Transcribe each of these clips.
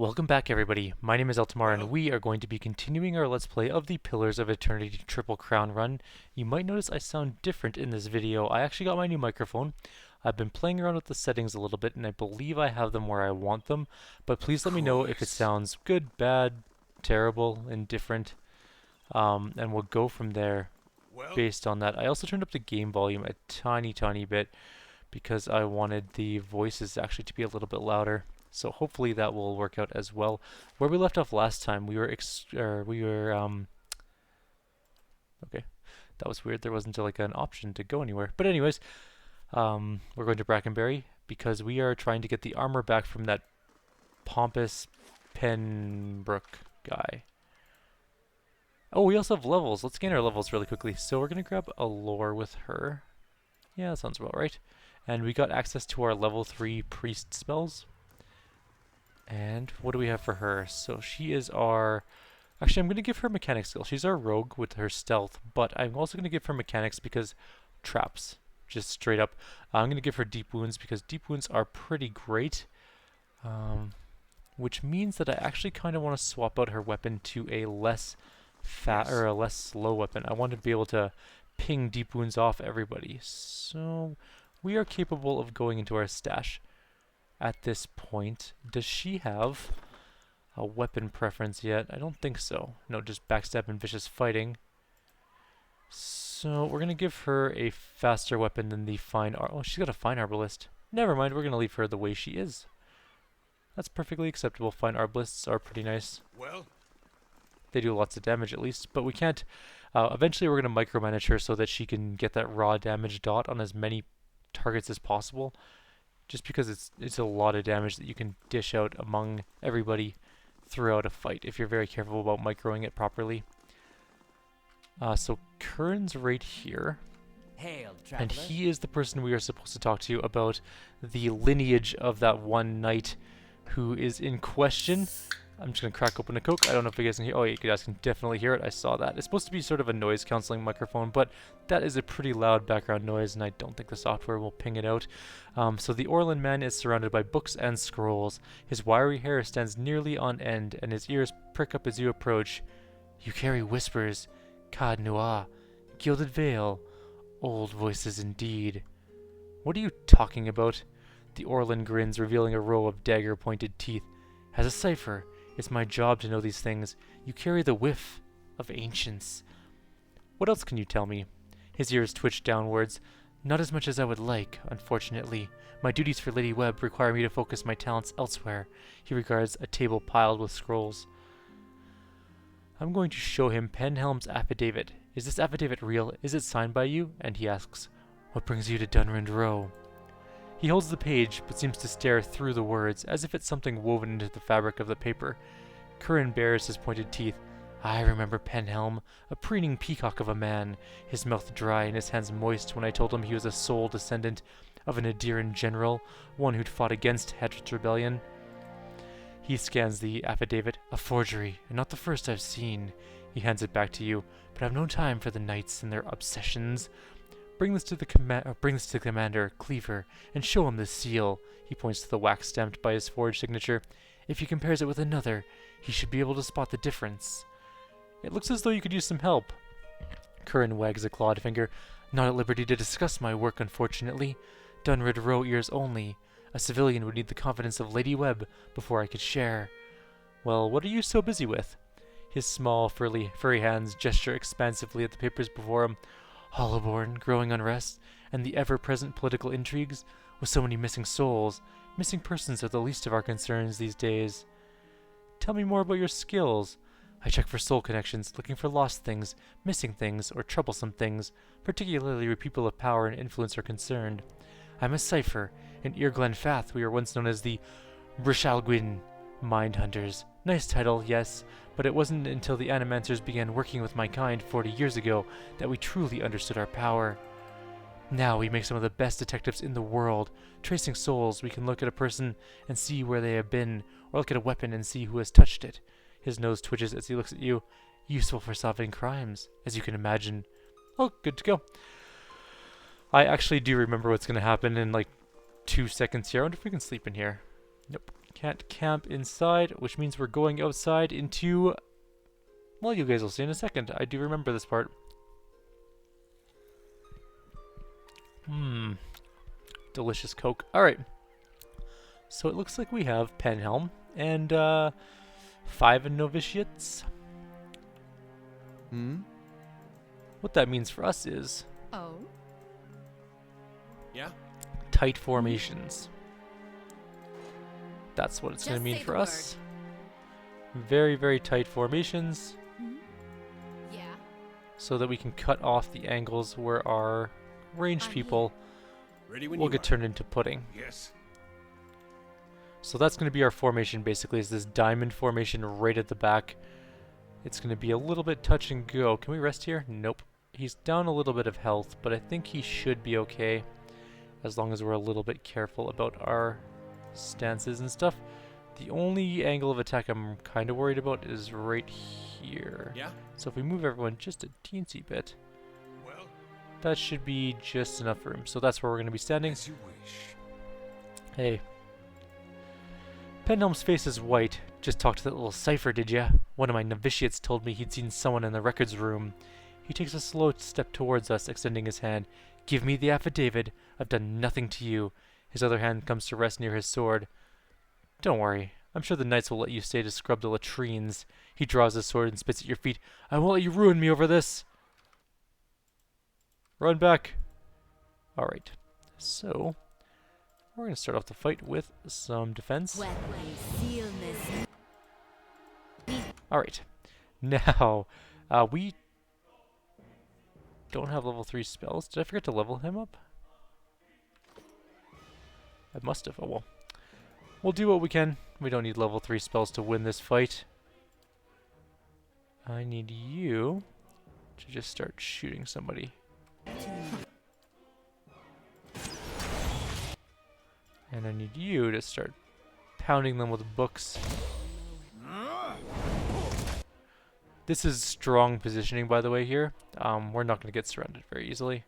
Welcome back everybody, my name is Eltimar and we are going to be continuing our Let's Play of the Pillars of Eternity Triple Crown run. You might notice I sound different in this video. I actually got my new microphone. I've been playing around with the settings a little bit and I believe I have them where I want them, but please let me know if it sounds good, bad, terrible, indifferent, and we'll go from there based on that. I also turned up the game volume a tiny bit because I wanted the voices actually to be a little bit louder. So hopefully that will work out as well. Where we left off last time, okay, that was weird. There wasn't like an option to go anywhere. But anyways, we're going to Brackenberry because we are trying to get the armor back from that pompous Penbrook guy. Oh, we also have levels. Let's gain our levels really quickly. So we're going to grab a lore with her. Yeah, that sounds about right. And we got access to our level 3 priest spells. And what do we have for her? So she is our... Actually, I'm going to give her mechanics skill. She's our rogue with her stealth, but I'm also going to give her mechanics because traps. Just straight up. I'm going to give her deep wounds because deep wounds are pretty great. Which means that I actually kind of want to swap out her weapon to a less or a less slow weapon. I want to be able to ping deep wounds off everybody. So we are capable of going into our stash. At this point, does she have a weapon preference yet? I don't think so. No, just backstab and vicious fighting. So we're going to give her a faster weapon than the fine oh, she's got a fine arbalist. Never mind, we're going to leave her the way she is. That's perfectly acceptable. Fine arbalists are pretty nice. Well, they do lots of damage at least, but we can't... eventually we're going to micromanage her so that she can get that raw damage dot on as many targets as possible. Just because it's a lot of damage that you can dish out among everybody throughout a fight if you're very careful about microing it properly. So Curran's right here. Hail, and traveler. he is the person we are supposed to talk to about the lineage of that one knight who is in question. I'm just going to crack open a Coke. I don't know if you guys can hear. Oh, you guys can definitely hear it. I saw that. It's supposed to be sort of a noise cancelling microphone, but that is a pretty loud background noise, and I don't think the software will ping it out. So the Orland man is surrounded by books and scrolls. His wiry hair stands nearly on end, and his ears prick up as you approach. You carry whispers, Cad Noir, Gilded Veil, old voices indeed. What are you talking about? The Orland grins, revealing a row of dagger-pointed teeth. As a cipher, it's my job to know these things. You carry the whiff of ancients. What else can you tell me? His ears twitch downwards. Not as much as I would like, unfortunately. My duties for Lady Webb require me to focus my talents elsewhere. He regards a table piled with scrolls. I'm going to show him Penhelm's affidavit. Is this affidavit real? Is it signed by you? And he asks, what brings you to Dunrind Row? He holds the page, but seems to stare through the words, as if it's something woven into the fabric of the paper. Curran bares his pointed teeth. I remember Penhelm, a preening peacock of a man, his mouth dry and his hands moist when I told him he was a sole descendant of an Adiran general, one who'd fought against Hadrit's rebellion. He scans the affidavit. A forgery, and not the first I've seen. He hands it back to you, but I've no time for the knights and their obsessions. Bring this to the commander, Cipher, and show him this seal. He points to the wax stamped by his forged signature. If he compares it with another, he should be able to spot the difference. It looks as though you could use some help. Curran wags a clawed finger. Not at liberty to discuss my work, unfortunately. Dunrind Row ears only. A civilian would need the confidence of Lady Webb before I could share. Well, what are you so busy with? His small, furry hands gesture expansively at the papers before him. Hollowborn, growing unrest, and the ever-present political intrigues. With so many missing souls, missing persons are the least of our concerns these days. Tell me more about your skills. I check for soul connections, looking for lost things, missing things, or troublesome things, particularly where people of power and influence are concerned. I'm a cipher. In Irglen Fath, we were once known as the Brishalgwyn Mind Hunters. Nice title, yes, but it wasn't until the Animancers began working with my kind 40 years ago that we truly understood our power. Now we make some of the best detectives in the world. Tracing souls, we can look at a person and see where they have been, or look at a weapon and see who has touched it. His nose twitches as he looks at you. Useful for solving crimes, as you can imagine. Oh, good to go. I actually do remember what's going to happen in like 2 seconds here. I wonder if we can sleep in here. Nope, can't camp inside, which means we're going outside into... Well, you guys will see in a second. I do remember this part. Delicious Coke. Alright. So it looks like we have Penhelm and 5 novitiates. What that means for us is... Oh? Yeah? Tight formations. That's what it's going to mean for us. Very, very tight formations. Yeah. So that we can cut off the angles where our ranged people will get turned into pudding. Yes. So that's going to be our formation basically, is this diamond formation right at the back. It's going to be a little bit touch and go. Can we rest here? Nope. He's down a little bit of health, but I think he should be okay as long as we're a little bit careful about our stances and stuff. The only angle of attack I'm kind of worried about is right here. Yeah? So if we move everyone just a teensy bit, Well, that should be just enough room. So that's where we're going to be standing. as you wish. Hey. Penhelm's face is white. Just talked to that little Cipher, did ya? One of my novitiates told me he'd seen someone in the records room. He takes a slow step towards us, extending his hand. Give me the affidavit. I've done nothing to you. His other hand comes to rest near his sword. Don't worry. I'm sure the knights will let you stay to scrub the latrines. He draws his sword and spits at your feet. I won't let you ruin me over this. Run back. Alright. So, we're going to start off the fight with some defense. Alright. Now, we don't have level 3 spells. Did I forget to level him up? I must have. Oh well. We'll do what we can. We don't need level 3 spells to win this fight. I need you to just start shooting somebody. And I need you to start pounding them with books. This is strong positioning, by the way, here. We're not going to get surrounded very easily.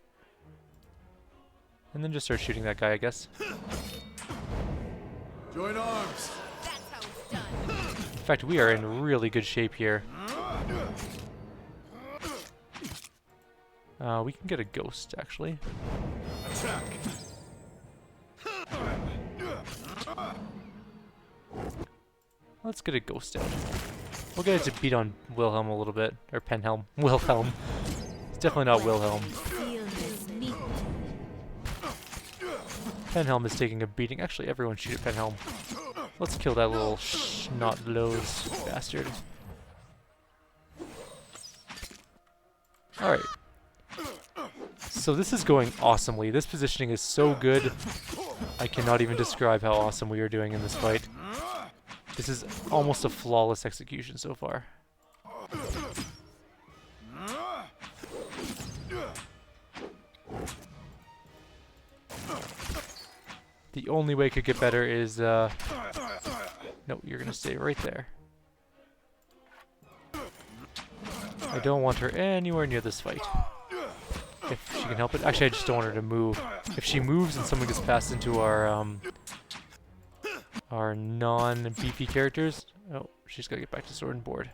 And then just start shooting that guy, I guess. Join arms. That's how it's done. In fact, we are in really good shape here. We can get a ghost, actually. Attack. Let's get a ghost out. We'll get it to beat on Wilhelm a little bit. Or Penhelm. Wilhelm. It's definitely not Wilhelm. Penhelm is taking a beating. Actually, everyone shoot at Penhelm. Let's kill that little snot-nosed bastard. Alright. So this is going awesomely. This positioning is so good. I cannot even describe how awesome we are doing in this fight. This is almost a flawless execution so far. The only way it could get better is, no, you're gonna stay right there. I don't want her anywhere near this fight. If she can help it. Actually, I just don't want her to move. If she moves and someone gets passed into our non-BP characters, oh, she's gotta get back to sword and board.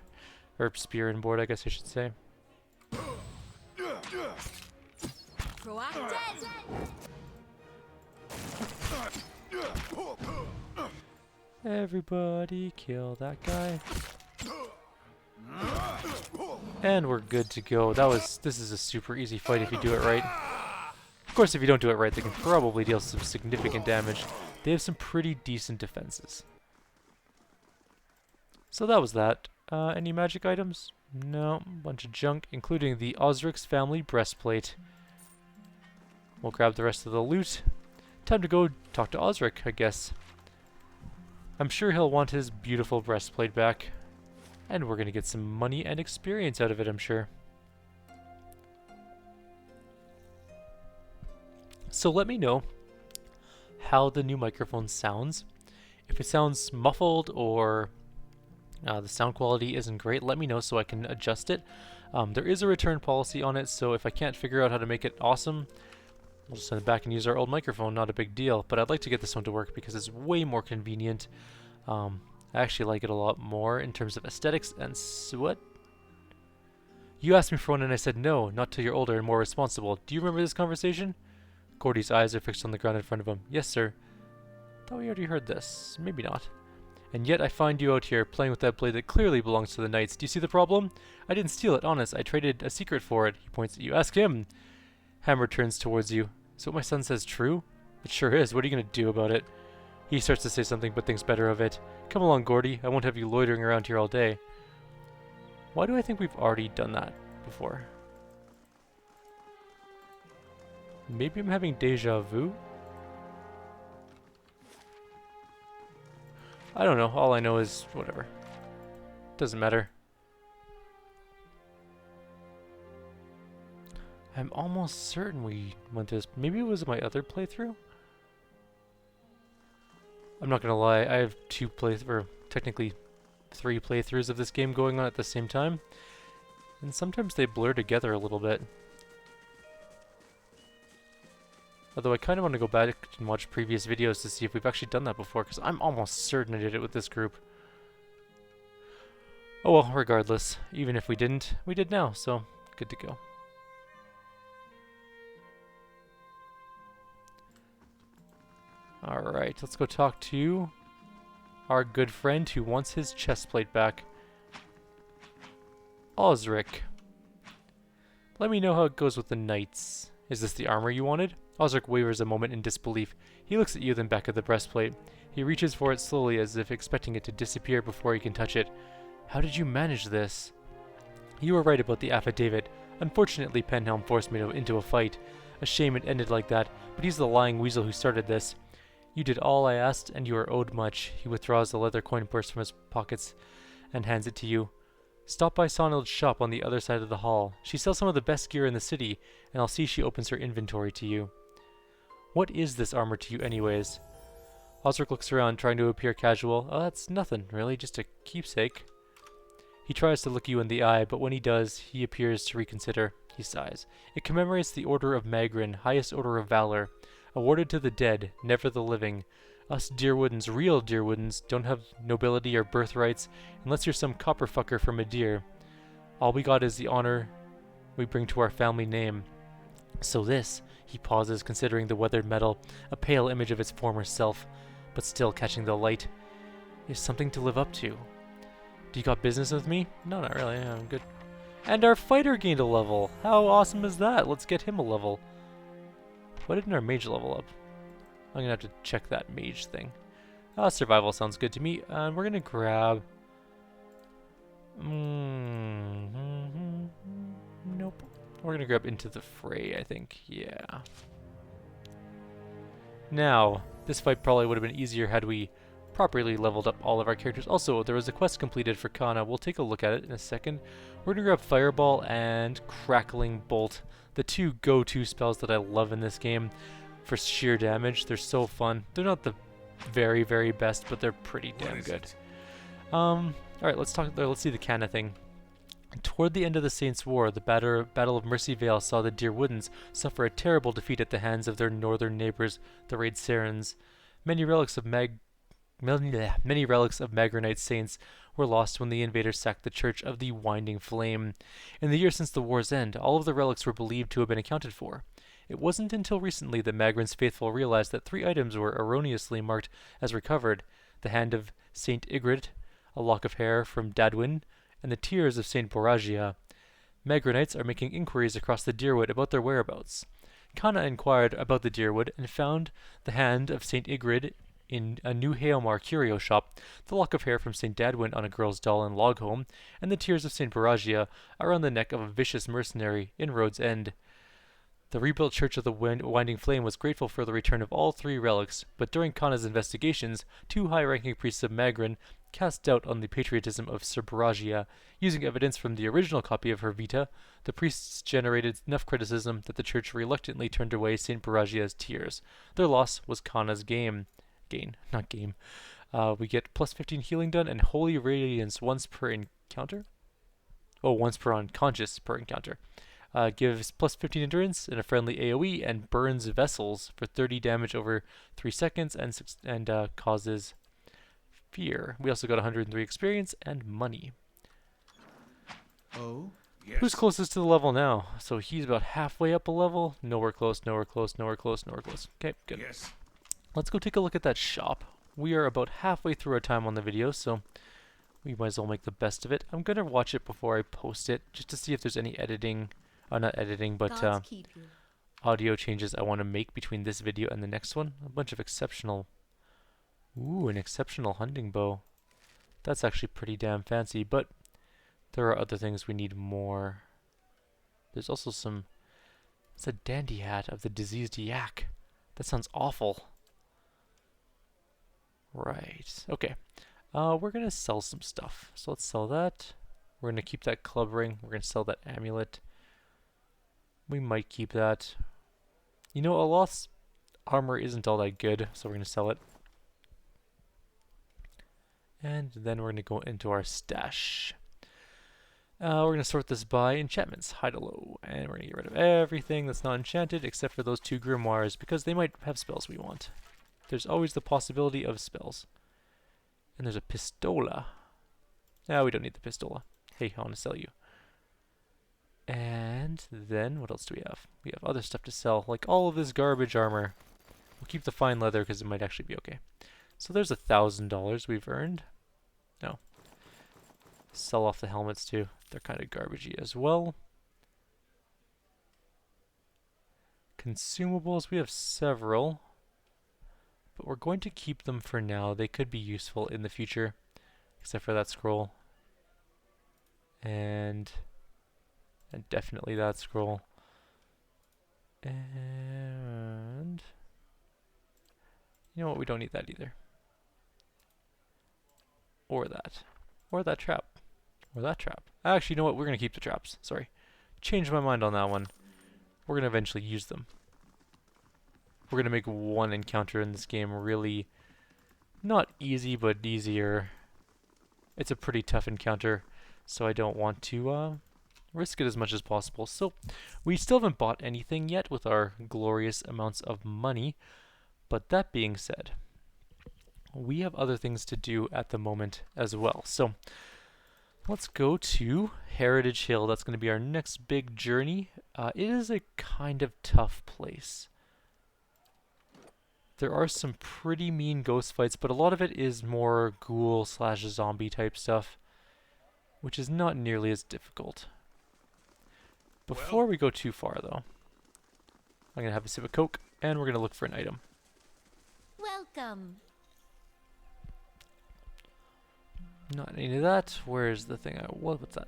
Or spear and board, I guess I should say. Everybody kill that guy. And we're good to go. This is a super easy fight if you do it right. Of course, if you don't do it right, they can probably deal some significant damage. They have some pretty decent defenses. So that was that. Any magic items? No, bunch of junk, including the Osric's family breastplate. We'll grab the rest of the loot. Time to go talk to Osric, I guess. I'm sure he'll want his beautiful breastplate back. And we're gonna get some money and experience out of it, I'm sure. So let me know how the new microphone sounds. If it sounds muffled or the sound quality isn't great, let me know so I can adjust it. There is a return policy on it, so if I can't figure out how to make it awesome, we'll just send it back and use our old microphone, not a big deal. But I'd like to get this one to work because it's way more convenient. I actually like it a lot more in terms of aesthetics and what? You asked me for one and I said no, not till you're older and more responsible. Do you remember this conversation? Gordy's eyes are fixed on the ground in front of him. Yes, sir. Thought we already heard this. Maybe not. And yet I find you out here playing with that blade that clearly belongs to the knights. Do you see the problem? I didn't steal it, honest. I traded a secret for it. He points at you. Ask him. Hammer turns towards you. Is what my son says true? It sure is. What are you going to do about it? He starts to say something but thinks better of it. Come along, Gordy. I won't have you loitering around here all day. Why do I think we've already done that before? Maybe I'm having deja vu? I don't know. All I know is whatever. Doesn't matter. I'm almost certain we went this. Maybe it was my other playthrough? I'm not gonna lie. I have technically 3 playthroughs of this game going on at the same time. And sometimes they blur together a little bit. Although I kind of want to go back and watch previous videos to see if we've actually done that before, because I'm almost certain I did it with this group. Oh well, regardless. Even if we didn't, we did now, so good to go. Alright, let's go talk to our good friend who wants his chest plate back. Osric. Let me know how it goes with the knights. Is this the armor you wanted? Osric wavers a moment in disbelief. He looks at you, then back at the breastplate. He reaches for it slowly as if expecting it to disappear before he can touch it. How did you manage this? You were right about the affidavit. Unfortunately, Penhelm forced me into a fight. A shame it ended like that, but he's the lying weasel who started this. You did all I asked, and you are owed much. He withdraws the leather coin purse from his pockets and hands it to you. Stop by Sonild's shop on the other side of the hall. She sells some of the best gear in the city, and I'll see she opens her inventory to you. What is this armor to you anyways? Osric looks around, trying to appear casual. Oh, that's nothing, really, just a keepsake. He tries to look you in the eye, but when he does, he appears to reconsider. He sighs. It commemorates the Order of Magrin, highest order of valor. Awarded to the dead, never the living. Us Deerwoodens, real Deerwoodens, don't have nobility or birthrights, unless you're some copper fucker from a deer. All we got is the honor we bring to our family name. So this, he pauses, considering the weathered metal, a pale image of its former self, but still catching the light, is something to live up to. Do you got business with me? No, not really, I'm good. And our fighter gained a level! How awesome is that? Let's get him a level. Why didn't our mage level up? I'm gonna have to check that mage thing. Survival sounds good to me. And we're gonna grab... Nope. We're gonna grab Into the Fray, I think. Yeah. Now, this fight probably would have been easier had we properly leveled up all of our characters. Also, there was a quest completed for Kana. We'll take a look at it in a second. We're gonna grab Fireball and Crackling Bolt. The 2 go-to spells that I love in this game for sheer damage. They're so fun. They're not the very, very best, but they're pretty damn good. Alright, let's see the Kana thing. Toward the end of the Saints' War, the Battle of Mercy Vale saw the Deerwoodens suffer a terrible defeat at the hands of their northern neighbors, the Raid Sarens. Many relics of Magronite saints were lost when the invaders sacked the Church of the Winding Flame. In the year since the war's end, all of the relics were believed to have been accounted for. It wasn't until recently that Magrin's faithful realized that 3 items were erroneously marked as recovered: the hand of Saint Igrid, a lock of hair from Dadwin, and the tears of Saint Boragia. Magronites are making inquiries across the Deerwood about their whereabouts. Kana inquired about the Deerwood and found the hand of Saint Igrid in a New Haelmar curio shop, the lock of hair from St. Dadwin on a girl's doll in Logholm, and the tears of St. Boragia around the neck of a vicious mercenary in Road's End. The rebuilt Church of the Winding Flame was grateful for the return of all 3 relics, but during Kana's investigations, 2 high-ranking priests of Magrin cast doubt on the patriotism of Sir Boragia. Using evidence from the original copy of her Vita, the priests generated enough criticism that the church reluctantly turned away St. Boragia's tears. Their loss was Kana's gain. We get plus 15 healing done and Holy Radiance once per encounter? Oh, once per unconscious per encounter. Gives plus 15 endurance and a friendly AoE and burns vessels for 30 damage over 3 seconds and causes fear. We also got 103 experience and money. Oh, yes. Who's closest to the level now? So he's about halfway up a level. Nowhere close, nowhere close, nowhere close, nowhere close. Okay, good. Yes. Let's go take a look at that shop. We are about halfway through our time on the video, so we might as well make the best of it. I'm going to watch it before I post it, just to see if there's any editing, not editing, but Gods keep you. audio changes I want to make between this video and the next one. A bunch of exceptional... Ooh, an exceptional hunting bow. That's actually pretty damn fancy, but there are other things we need more. There's also some... It's a dandy hat of the diseased yak. That sounds awful. Right. Okay. We're going to sell some stuff. So let's sell that. We're going to keep that club ring. We're going to sell that amulet. We might keep that. You know, Aloth's armor isn't all that good, so we're going to sell it. And then we're going to go into our stash. We're going to sort this by enchantments, high to low. And we're going to get rid of everything that's not enchanted except for those 2 grimoires because they might have spells we want. There's always the possibility of spells. And there's a pistola. No, we don't need the pistola. Hey, I want to sell you. And then, what else do we have? We have other stuff to sell, like all of this garbage armor. We'll keep the fine leather because it might actually be okay. So there's $1,000 we've earned. No. Sell off the helmets too. They're kind of garbagey as well. Consumables, we have several. But we're going to keep them for now. They could be useful in the future. Except for that scroll. And definitely that scroll. And... You know what? We don't need that either. Or that. Or that trap. Or that trap. Actually, you know what? We're going to keep the traps. Sorry. Changed my mind on that one. We're going to eventually use them. We're going to make one encounter in this game really not easy, but easier. It's a pretty tough encounter, so I don't want to risk it as much as possible. So we still haven't bought anything yet with our glorious amounts of money. But that being said, we have other things to do at the moment as well. So let's go to Heritage Hill. That's going to be our next big journey. It is a kind of tough place. There are some pretty mean ghost fights, but a lot of it is more ghoul / zombie type stuff, which is not nearly as difficult. Before we go too far, though, I'm going to have a sip of Coke, and we're going to look for an item. Welcome. Not any of that. Where's the thing what's that?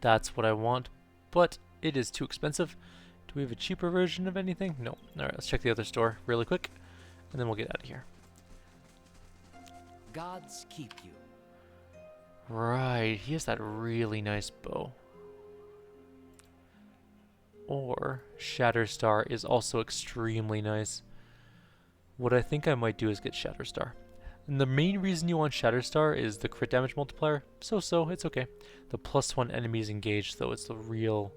That's what I want, but it is too expensive. Do we have a cheaper version of anything? No. Alright, let's check the other store really quick, and then we'll get out of here. Gods keep you. Right, he has that really nice bow. Or Shatterstar is also extremely nice. What I think I might do is get Shatterstar. And the main reason you want Shatterstar is the crit damage multiplier. So, it's okay. The +1 enemies engaged, though, it's the real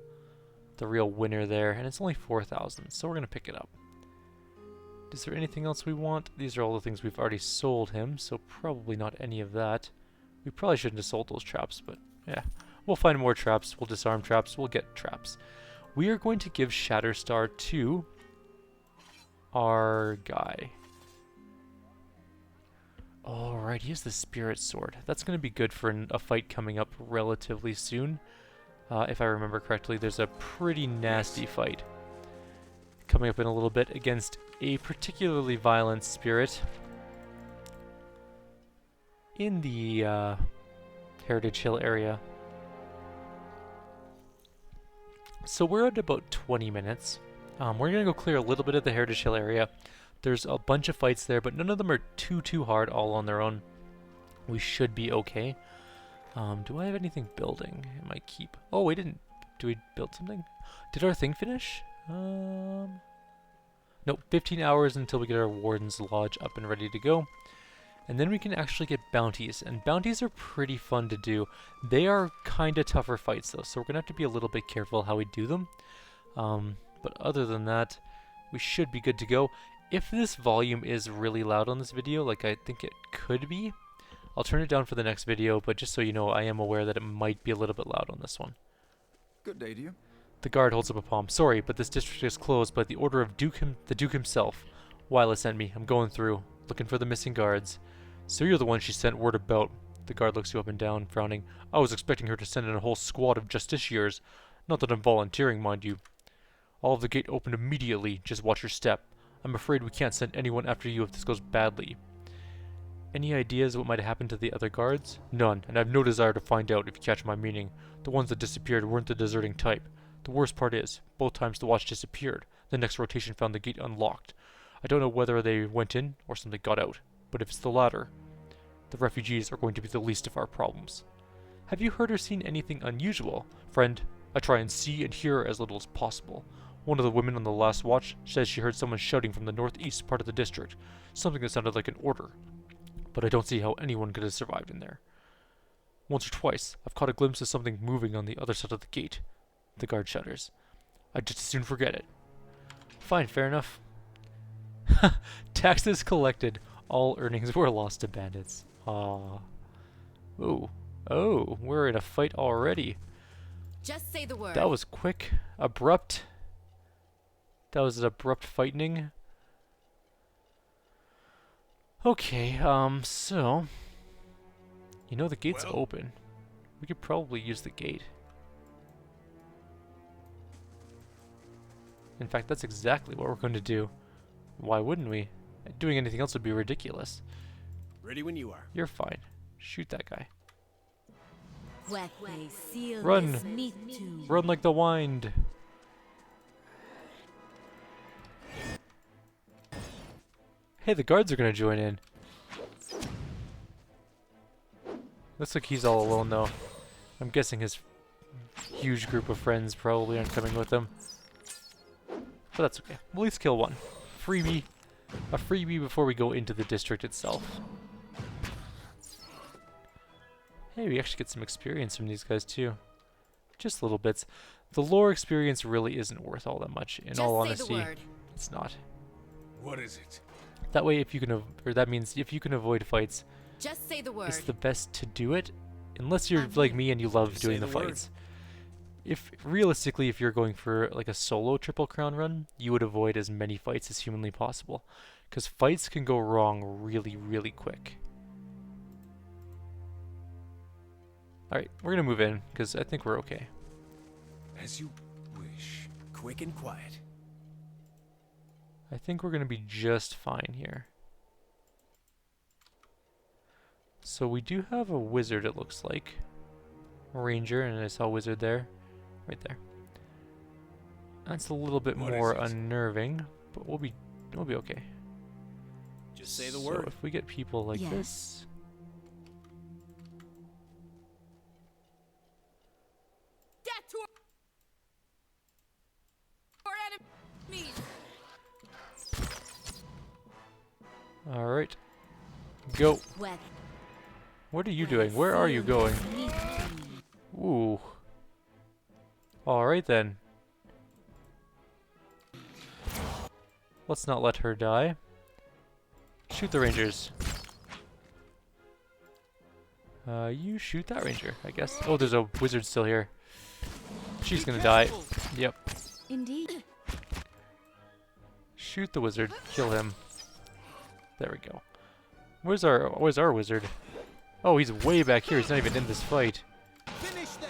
winner there. And it's only 4,000, so we're going to pick it up. Is there anything else we want? These are all the things we've already sold him, so probably not any of that. We probably shouldn't have sold those traps, but yeah. We'll find more traps, we'll disarm traps, we'll get traps. We are going to give Shatterstar to our guy. Alright, he has the Spirit Sword. That's going to be good for a fight coming up relatively soon. If I remember correctly, there's a pretty nasty fight coming up in a little bit against a particularly violent spirit in the Heritage Hill area. So we're at about 20 minutes. We're going to go clear a little bit of the Heritage Hill area. There's a bunch of fights there, but none of them are too hard all on their own. We should be okay. Do I have anything building in my keep? Oh, we didn't. Do we build something? Did our thing finish? Nope, 15 hours until we get our Warden's Lodge up and ready to go. And then we can actually get bounties, and bounties are pretty fun to do. They are kind of tougher fights though, so we're going to have to be a little bit careful how we do them. But other than that, we should be good to go. If this volume is really loud on this video, like I think it could be, I'll turn it down for the next video, but just so you know, I am aware that it might be a little bit loud on this one. Good day to you. The guard holds up a palm. Sorry, but this district is closed by the order of the Duke himself. Wyla sent me. I'm going through, looking for the missing guards. So you're the one she sent word about. The guard looks you up and down, frowning. I was expecting her to send in a whole squad of justiciars. Not that I'm volunteering, mind you. All of the gate opened immediately. Just watch your step. I'm afraid we can't send anyone after you if this goes badly. Any ideas what might have happened to the other guards? None, and I have no desire to find out if you catch my meaning. The ones that disappeared weren't the deserting type. The worst part is, both times the watch disappeared. The next rotation found the gate unlocked. I don't know whether they went in or something got out, but if it's the latter, the refugees are going to be the least of our problems. Have you heard or seen anything unusual? Friend, I try and see and hear as little as possible. One of the women on the last watch says she heard someone shouting from the northeast part of the district, something that sounded like an order. But I don't see how anyone could have survived in there. Once or twice, I've caught a glimpse of something moving on the other side of the gate. The guard shudders. I'd just as soon forget it. Fine, fair enough. Taxes collected. All earnings were lost to bandits. Ah. Ooh. Oh, we're in a fight already. Just say the word. That was quick. Abrupt. That was an abrupt fighting. Okay, so... You know the gate's open. We could probably use the gate. In fact, that's exactly what we're going to do. Why wouldn't we? Doing anything else would be ridiculous. Ready when you are. You're fine. Shoot that guy. What they seal Run. this meat to. Run like the wind. Hey, the guards are going to join in. Looks like he's all alone, though. I'm guessing his huge group of friends probably aren't coming with him. But that's okay. We'll at least kill one. Freebie. A freebie before we go into the district itself. Hey, we actually get some experience from these guys, too. Just little bits. The lore experience really isn't worth all that much, in all honesty. It's not. What is it? That way, if you can, or that means if you can avoid fights, Just say the word. it's the best to do it. Unless you're like me and you love Just doing say the the word. fights. If realistically, if you're going for like a solo Triple Crown run, you would avoid as many fights as humanly possible, because fights can go wrong really, really quick. All right, we're gonna move in because I think we're okay. As you wish. Quick and quiet. I think we're gonna be just fine here. So we do have a wizard, it looks like. Ranger, and I saw a wizard there. Right there. That's a little bit What more is it? unnerving, but we'll be okay. Just say the So word. if we get people like Yes. this, Death to our enemies. all right, go. What What are you doing? Where are you going? meat to. Ooh. All right then. Let's not let her die. Shoot the rangers. You shoot that ranger, I guess. Oh, there's a wizard still here. She's gonna die. Yep. Indeed. Shoot the wizard. Kill him. There we go. Where's our wizard? Oh, he's way back here. He's not even in this fight. Finish them.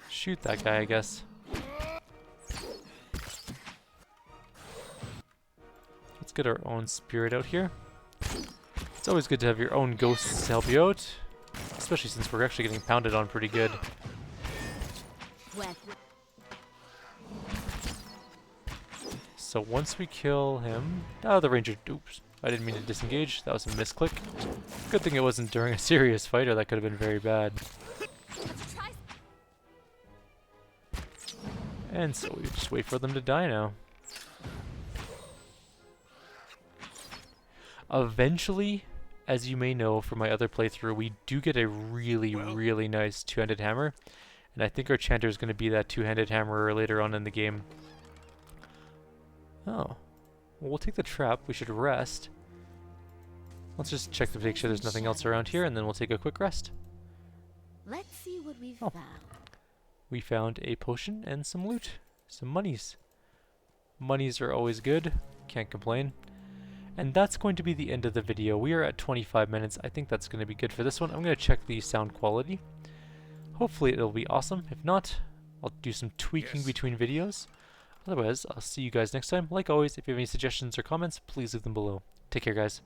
Shoot that guy, I guess. Let's get our own spirit out here. It's always good to have your own ghosts to help you out, especially since we're actually getting pounded on pretty good. What So once we kill him... Ah, the ranger... Oops. I didn't mean to disengage. That was a misclick. Good thing it wasn't during a serious fight, or that could have been very bad. And so we just wait for them to die now. Eventually, as you may know from my other playthrough, we do get a really nice two-handed hammer. And I think our chanter is going to be that two-handed hammer later on in the game. Oh. Well, we'll take the trap. We should rest. Let's just check to make sure there's nothing else around here, and then we'll take a quick rest. Let's see what we've Oh. found. We found a potion and some loot. Some monies. Monies are always good. Can't complain. And that's going to be the end of the video. We are at 25 minutes. I think that's going to be good for this one. I'm going to check the sound quality. Hopefully it'll be awesome. If not, I'll do some tweaking between videos. Otherwise, I'll see you guys next time. Like always, if you have any suggestions or comments, please leave them below. Take care, guys.